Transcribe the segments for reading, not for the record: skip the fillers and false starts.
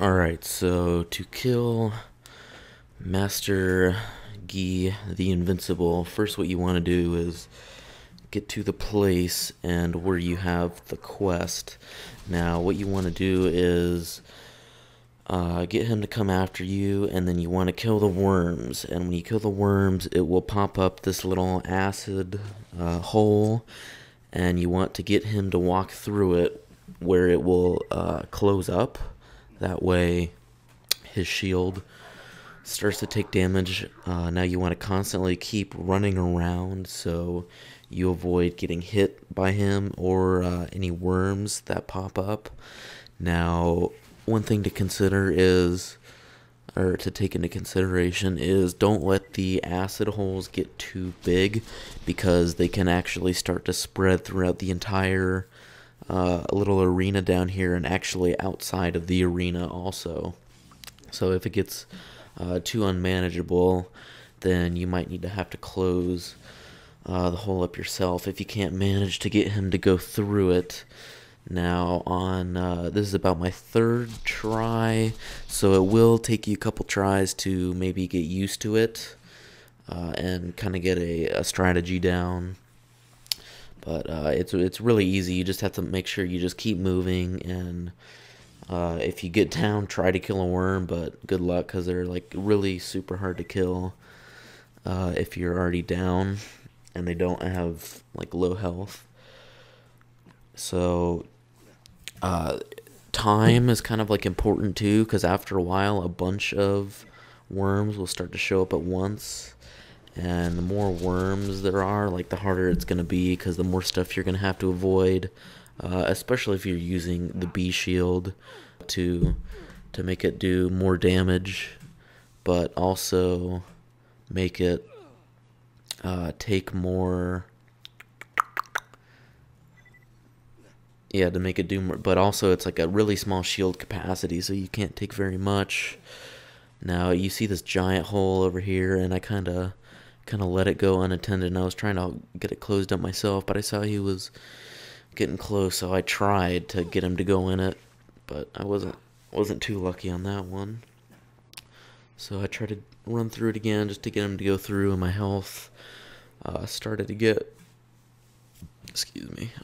Alright, so to kill Master Guy the Invincible, first what you want to do is get to the place and where you have the quest. Now what you want to do is get him to come after you, and then you want to kill the worms. And when you kill the worms, it will pop up this little acid hole, and you want to get him to walk through it where it will close up. That way his shield starts to take damage. Now you want to constantly keep running around so you avoid getting hit by him or any worms that pop up. Now, one thing to consider is, or to take into consideration is, don't let the acid holes get too big, because they can actually start to spread throughout the entire little arena down here, and actually outside of the arena also. So if it gets too unmanageable, then you might need to have to close the hole up yourself if you can't manage to get him to go through it. Now on this is about my third try, so it will take you a couple tries to maybe get used to it and kind of get a strategy down. But it's really easy. You just have to make sure you just keep moving, and if you get down, try to kill a worm, but good luck, because they're like really super hard to kill if you're already down and they don't have like low health. So time is kind of like important too, because after a while a bunch of worms will start to show up at once. And the more worms there are, like, the harder it's going to be, because the more stuff you're going to have to avoid, especially if you're using the bee shield to make it do more damage, but also make it take more, yeah, to make it do more, but also it's like a really small shield capacity, so you can't take very much. Now you see this giant hole over here, and I kind of let it go unattended, and I was trying to get it closed up myself, but I saw he was getting close, so I tried to get him to go in it, but I wasn't too lucky on that one. So I tried to run through it again just to get him to go through, and my health started to get,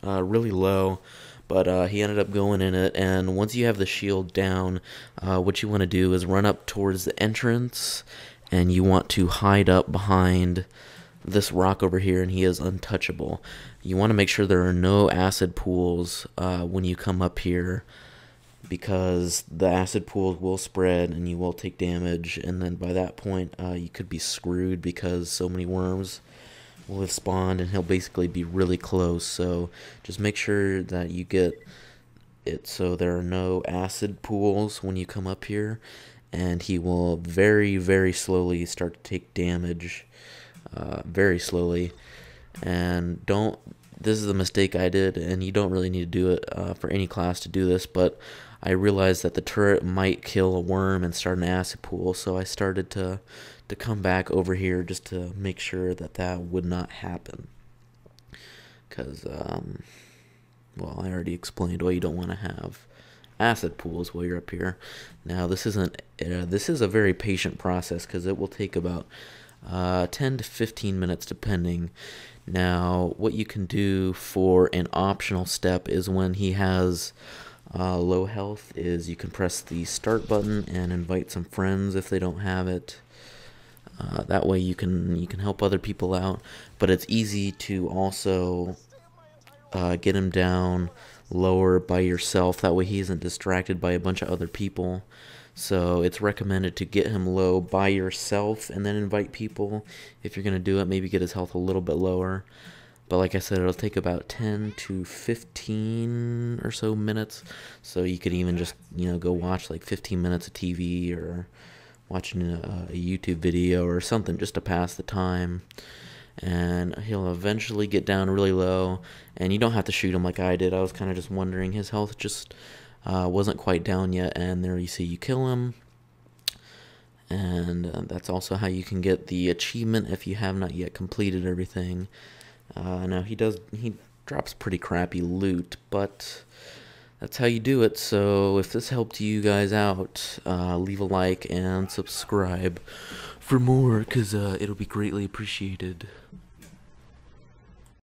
really low. But he ended up going in it, and once you have the shield down, what you want to do is run up towards the entrance, and you want to hide up behind this rock over here, and he is untouchable. You want to make sure there are no acid pools when you come up here, because the acid pools will spread and you will take damage, and then by that point you could be screwed, because so many worms will have spawned and he'll basically be really close. So just make sure that you get it so there are no acid pools when you come up here, and he will very, very slowly start to take damage, very slowly. And this is the mistake I did, and you don't really need to do it for any class to do this, but I realized that the turret might kill a worm and start an acid pool, so I started to come back over here just to make sure that that would not happen. Because, well, I already explained why you don't want to have acid pools while you're up here. Now, this is a very patient process, because it will take about 10 to 15 minutes depending. Now, what you can do for an optional step is, when he has low health, is you can press the start button and invite some friends if they don't have it. That way you can help other people out, but it's easy to also get him down lower by yourself. That way he isn't distracted by a bunch of other people. So it's recommended to get him low by yourself and then invite people. If you're going to do it, maybe get his health a little bit lower. But like I said, it'll take about 10 to 15 or so minutes. So you could even just, go watch like 15 minutes of TV, or watching a YouTube video or something, just to pass the time. And he'll eventually get down really low, and you don't have to shoot him like I did. I was kind of just wondering, his health just wasn't quite down yet, and there you see you kill him. And that's also how you can get the achievement if you have not yet completed everything. Now he drops pretty crappy loot, but that's how you do it. So if this helped you guys out, leave a like and subscribe for more, because it'll be greatly appreciated.